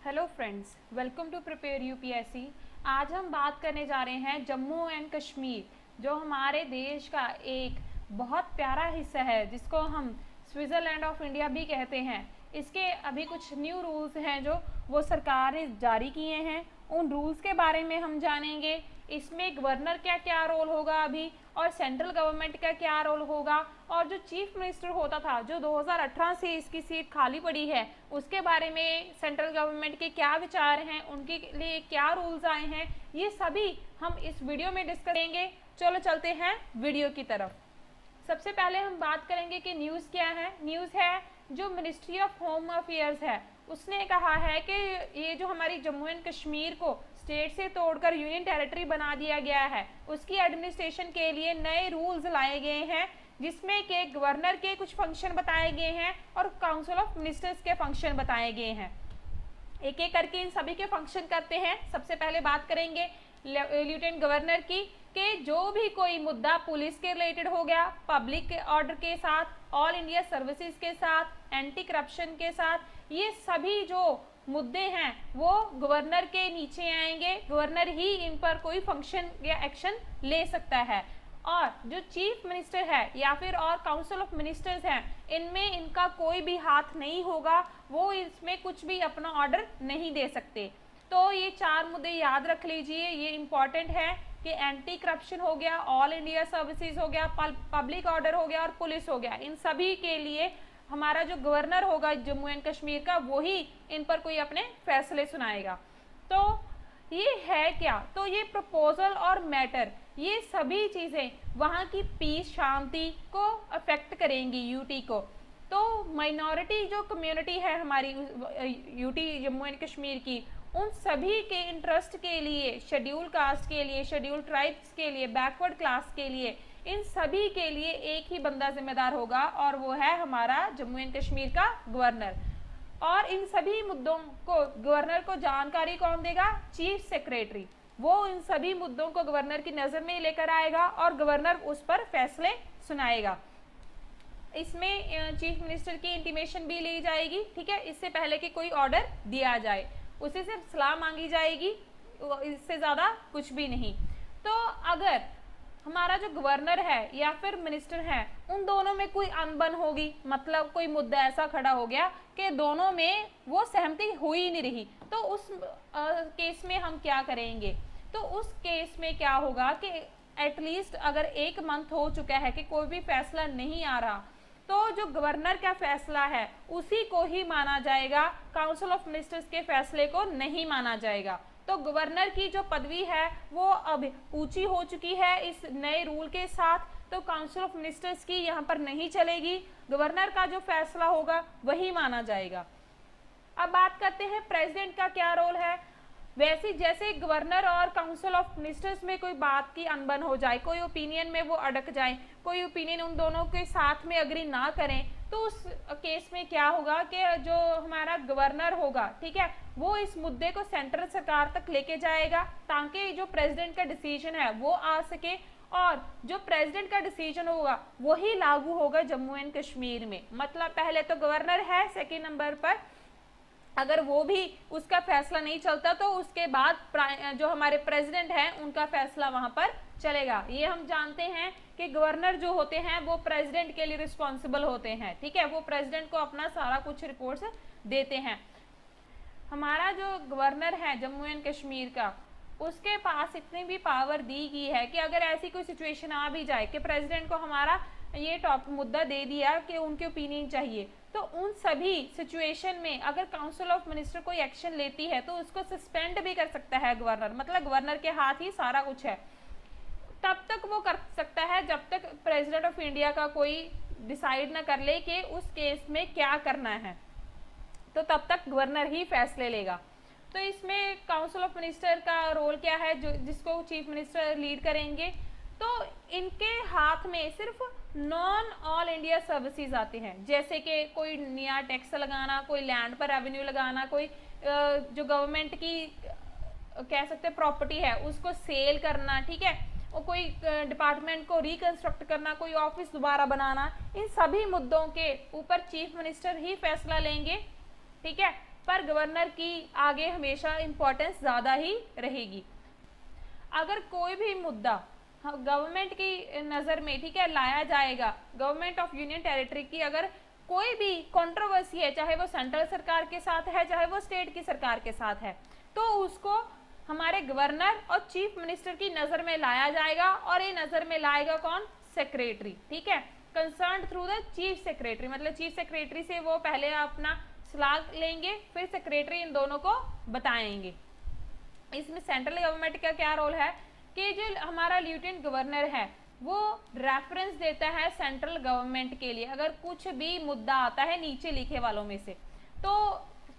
Hello friends, welcome to prepare UPSC. आज हम बात करने जा रहे हैं जम्मू एंड कश्मीर, जो हमारे देश का एक बहुत प्यारा हिस्सा है, जिसको हम स्विट्ज़रलैंड ऑफ इंडिया भी कहते हैं। इसके अभी कुछ न्यू रूल्स हैं जो वो सरकार ने जारी किए हैं। उन रूल्स के बारे में हम जानेंगे। इसमें गवर्नर का क्या रोल होगा अभी, और सेंट्रल गवर्नमेंट का क्या रोल होगा, और जो चीफ मिनिस्टर होता था, जो 2018 से इसकी सीट खाली पड़ी है, उसके बारे में सेंट्रल गवर्नमेंट के क्या विचार हैं, उनके लिए क्या रूल्स आए हैं, ये सभी हम इस वीडियो में डिस्कस करेंगे। चलो चलते हैं वीडियो की तरफ। सबसे पहले हम बात करेंगे कि न्यूज़ क्या है। न्यूज़ है जो मिनिस्ट्री ऑफ होम अफेयर्स है, उसने कहा है कि ये जो हमारी जम्मू एंड कश्मीर को स्टेट से तोड़कर यूनियन टेरिटरी बना दिया गया है, उसकी एडमिनिस्ट्रेशन के लिए नए रूल्स लाए गए हैं, जिसमें के गवर्नर के कुछ फंक्शन बताए गए हैं और काउंसिल ऑफ मिनिस्टर्स के फंक्शन बताए गए हैं। एक एक करके इन सभी के फंक्शन करते हैं। सबसे पहले बात करेंगे लेफ्टिनेंट गवर्नर की, कि जो भी कोई मुद्दा पुलिस के रिलेटेड हो गया, पब्लिक ऑर्डर के साथ, ऑल इंडिया सर्विसेज के साथ, एंटी करप्शन के साथ, ये सभी जो मुद्दे हैं वो गवर्नर के नीचे आएंगे। गवर्नर ही इन पर कोई फंक्शन या एक्शन ले सकता है। और जो चीफ मिनिस्टर है या फिर और काउंसिल ऑफ मिनिस्टर्स हैं, इनमें इनका कोई भी हाथ नहीं होगा, वो इसमें कुछ भी अपना ऑर्डर नहीं दे सकते। तो ये चार मुद्दे याद रख लीजिए, ये इंपॉर्टेंट है कि एंटी करप्शन हो गया, ऑल इंडिया सर्विसेज हो गया, पब्लिक ऑर्डर हो गया और पुलिस हो गया। इन सभी के लिए हमारा जो गवर्नर होगा जम्मू एंड कश्मीर का, वही इन पर कोई अपने फैसले सुनाएगा। तो ये है क्या, तो ये प्रपोजल और मैटर, ये सभी चीज़ें वहाँ की पीस, शांति को अफेक्ट करेंगी, यूटी को। तो माइनॉरिटी जो कम्युनिटी है हमारी यूटी जम्मू एंड कश्मीर की, उन सभी के इंटरेस्ट के लिए, शेड्यूल कास्ट के लिए, शेड्यूल ट्राइब्स के लिए, बैकवर्ड क्लास के लिए, इन सभी के लिए एक ही बंदा जिम्मेदार होगा, और वो है हमारा जम्मू एंड कश्मीर का गवर्नर। और इन सभी मुद्दों को गवर्नर को जानकारी कौन देगा? Chief secretary. वो इन सभी मुद्दों को गवर्नर की नज़र में लेकर आएगा और गवर्नर उस पर फैसले सुनाएगा। इसमें चीफ मिनिस्टर की इंटीमेशन भी ली जाएगी, ठीक है, इससे पहले कि कोई ऑर्डर दिया जाए, उसे सिर्फ सलाह मांगी जाएगी, इससे ज़्यादा कुछ भी नहीं। तो अगर हमारा जो गवर्नर है या फिर मिनिस्टर है, उन दोनों में कोई अनबन होगी, मतलब कोई मुद्दा ऐसा खड़ा हो गया कि दोनों में वो सहमति हो ही नहीं रही, तो उस केस में हम क्या करेंगे? तो उस केस में क्या होगा कि एटलीस्ट अगर 1 मंथ हो चुका है कि कोई भी फैसला नहीं आ रहा, तो जो गवर्नर का फैसला है उसी को ही माना जाएगा, काउंसिल ऑफ मिनिस्टर्स के फैसले को नहीं माना जाएगा। तो गवर्नर की जो पदवी है वो अब ऊंची हो चुकी है इस नए रूल के साथ, तो काउंसिल ऑफ मिनिस्टर्स की यहाँ पर नहीं चलेगी, गवर्नर का जो फैसला होगा वही माना जाएगा। अब बात करते हैं प्रेसिडेंट का क्या रोल है। वैसे जैसे गवर्नर और काउंसिल ऑफ मिनिस्टर्स में कोई बात की अनबन हो जाए, कोई ओपिनियन में वो अटक जाए, कोई ओपिनियन उन दोनों के साथ में अग्री ना करें, तो उस केस में क्या होगा कि जो हमारा गवर्नर होगा, ठीक है, वो इस मुद्दे को सेंट्रल सरकार तक लेके जाएगा, ताकि जो प्रेसिडेंट का डिसीजन है वो आ सके, और जो प्रेसिडेंट का डिसीजन होगा वही लागू होगा जम्मू एंड कश्मीर में। मतलब पहले तो गवर्नर है सेकेंड नंबर पर, अगर वो भी उसका फैसला नहीं चलता तो उसके बाद जो हमारे प्रेसिडेंट हैं उनका फैसला वहां पर चलेगा। ये हम जानते हैं कि गवर्नर जो होते हैं वो प्रेसिडेंट के लिए रिस्पॉन्सिबल होते हैं, ठीक है, वो प्रेसिडेंट को अपना सारा कुछ रिपोर्ट्स देते हैं। हमारा जो गवर्नर है जम्मू एंड कश्मीर का, उसके पास इतनी भी पावर दी गई है कि अगर ऐसी कोई सिचुएशन आ भी जाए कि प्रेसिडेंट को हमारा ये टॉप मुद्दा दे दिया कि उनके ओपिनियन चाहिए, तो उन सभी सिचुएशन में अगर काउंसिल ऑफ मिनिस्टर कोई एक्शन लेती है तो उसको सस्पेंड भी कर सकता है गवर्नर, मतलब गवर्नर के हाथ ही सारा कुछ है। तब तक वो कर सकता है जब तक प्रेसिडेंट ऑफ इंडिया का कोई डिसाइड ना कर ले कि उस केस में क्या करना है, तो तब तक गवर्नर ही फैसले लेगा। तो इसमें काउंसिल ऑफ मिनिस्टर का रोल क्या है, जो जिसको चीफ मिनिस्टर लीड करेंगे, तो इनके हाथ में सिर्फ नॉन ऑल इंडिया सर्विसेज आते हैं, जैसे कि कोई नया टैक्स लगाना, कोई लैंड पर रेवेन्यू लगाना, कोई जो गवर्नमेंट की कह सकते हैं प्रॉपर्टी है उसको सेल करना, ठीक है, और कोई डिपार्टमेंट को रिकंस्ट्रक्ट करना, कोई ऑफिस दोबारा बनाना, इन सभी मुद्दों के ऊपर चीफ मिनिस्टर ही फैसला लेंगे, ठीक है। पर गवर्नर की आगे हमेशा इम्पोर्टेंस ज़्यादा ही रहेगी। अगर कोई भी मुद्दा गवर्नमेंट की नज़र में, ठीक है, लाया जाएगा, गवर्नमेंट ऑफ यूनियन टेरिटरी की अगर कोई भी कंट्रोवर्सी है, चाहे वो सेंट्रल सरकार के साथ है चाहे वो स्टेट की सरकार के साथ है, तो उसको हमारे गवर्नर और चीफ मिनिस्टर की नज़र में लाया जाएगा। और ये नज़र में लाएगा कौन? सेक्रेटरी, ठीक है, concern through the chief secretary. मतलब चीफ सेक्रेटरी से वो पहले अपना सलाह लेंगे, फिर सेक्रेटरी इन दोनों को बताएंगे। इसमें सेंट्रल गवर्नमेंट का क्या रोल है कि जो हमारा लेफ्टिनेंट गवर्नर है वो रेफरेंस देता है सेंट्रल गवर्नमेंट के लिए अगर कुछ भी मुद्दा आता है नीचे लिखे वालों में से। तो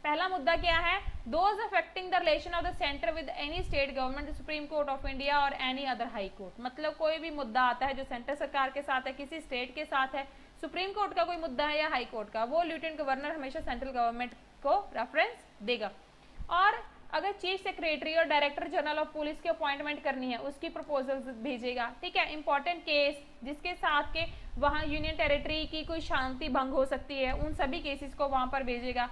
पहला मुद्दा क्या है? Those affecting the relation of the centre with any state government, supreme court of India और एनी अदर हाई कोर्ट। मतलब कोई भी मुद्दा आता है जो सेंटर सरकार के साथ है, किसी स्टेट के साथ है, सुप्रीम कोर्ट का कोई मुद्दा है या हाई कोर्ट का, वो लेफ्टिनेंट गवर्नर हमेशा सेंट्रल गवर्नमेंट को रेफरेंस देगा। और अगर चीफ सेक्रेटरी और डायरेक्टर जनरल ऑफ पुलिस की अपॉइंटमेंट करनी है उसकी प्रपोजल्स भेजेगा, ठीक है। इंपॉर्टेंट केस जिसके साथ के वहाँ यूनियन टेरिटरी की कोई शांति भंग हो सकती है उन सभी केसेस को वहाँ पर भेजेगा।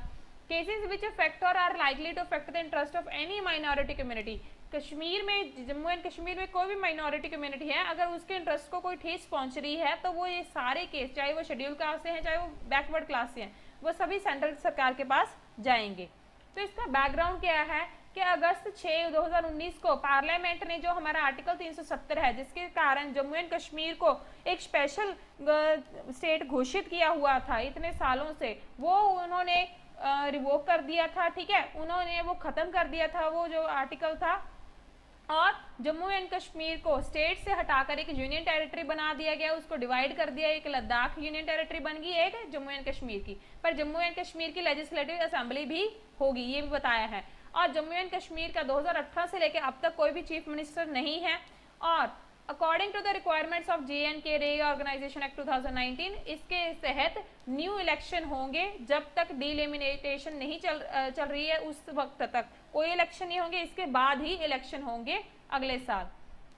केसेस विच अफेक्ट और are likely to affect the interest of any minority community. Kashmir में, जम्मू एंड कश्मीर में कोई भी माइनॉरिटी कम्युनिटी है, अगर उसके इंटरेस्ट को कोई ठेस पहुंच रही है तो वो ये सारे केस, चाहे वो शेड्यूल क्लास से हैं चाहे वो बैकवर्ड क्लास से हैं, वो सभी सेंट्रल सरकार के पास जाएंगे। तो इसका बैकग्राउंड क्या है कि अगस्त 6, 2019 को पार्लियामेंट ने जो हमारा आर्टिकल 370 है जिसके कारण जम्मू एंड कश्मीर को एक स्पेशल स्टेट घोषित किया हुआ था इतने सालों से, वो उन्होंने रिवोक कर दिया था, ठीक है, उन्होंने वो खत्म कर दिया था वो जो आर्टिकल था, और जम्मू एंड कश्मीर को स्टेट से हटाकर एक यूनियन टेरिटरी बना दिया गया, उसको डिवाइड कर दिया, एक लद्दाख यूनियन टेरिटरी बन गई, एक जम्मू एंड कश्मीर की। पर जम्मू एंड कश्मीर की लेजिस्लेटिव असेंबली भी होगी, ये भी बताया है। और जम्मू एंड कश्मीर का 2018 से लेकर अब तक कोई भी चीफ मिनिस्टर नहीं है। और according to the requirements of JNK reorganisation act 2019, इसके तहत न्यू इलेक्शन होंगे जब तक डिलिमिटेशन नहीं चल रही है उस वक्त तक कोई इलेक्शन नहीं होंगे, इसके बाद ही इलेक्शन होंगे अगले साल।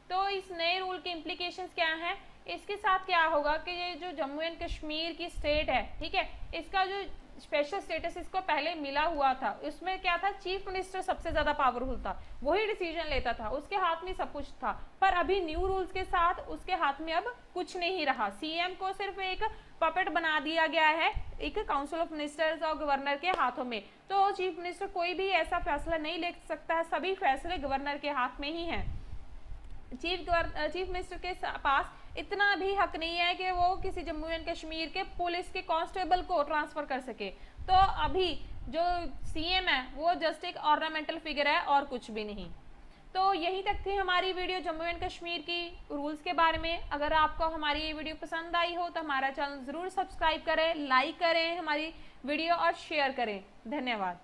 तो इस नए रूल के इम्प्लीकेशंस क्या हैं? इसके साथ क्या होगा कि ये जो जम्मू एंड कश्मीर की स्टेट है, ठीक है, इसका जो स्पेशल स्टेटस इसको पहले मिला हुआ था, उसमें क्या था, चीफ मिनिस्टर सबसे ज्यादा पावरफुल था, वही डिसीजन लेता था, उसके हाथ में सब कुछ था। पर अभी न्यू रूल्स के साथ उसके हाथ में अब कुछ नहीं रहा, CM को सिर्फ एक पपेट बना दिया गया है एक काउंसिल ऑफ मिनिस्टर्स और गवर्नर के हाथों में। तो चीफ मिनिस्टर कोई भी ऐसा फैसला नहीं ले सकता है, सभी फैसले गवर्नर के हाथ में ही हैं। चीफ मिनिस्टर के पास इतना भी हक नहीं है कि वो किसी जम्मू एंड कश्मीर के पुलिस के कांस्टेबल को ट्रांसफर कर सके। तो अभी जो CM है वो जस्ट एक ऑर्नामेंटल फिगर है और कुछ भी नहीं। तो यहीं तक थी हमारी वीडियो जम्मू एंड कश्मीर की रूल्स के बारे में। अगर आपको हमारी ये वीडियो पसंद आई हो तो हमारा चैनल ज़रूर सब्सक्राइब करें, लाइक करें हमारी वीडियो और शेयर करें। धन्यवाद।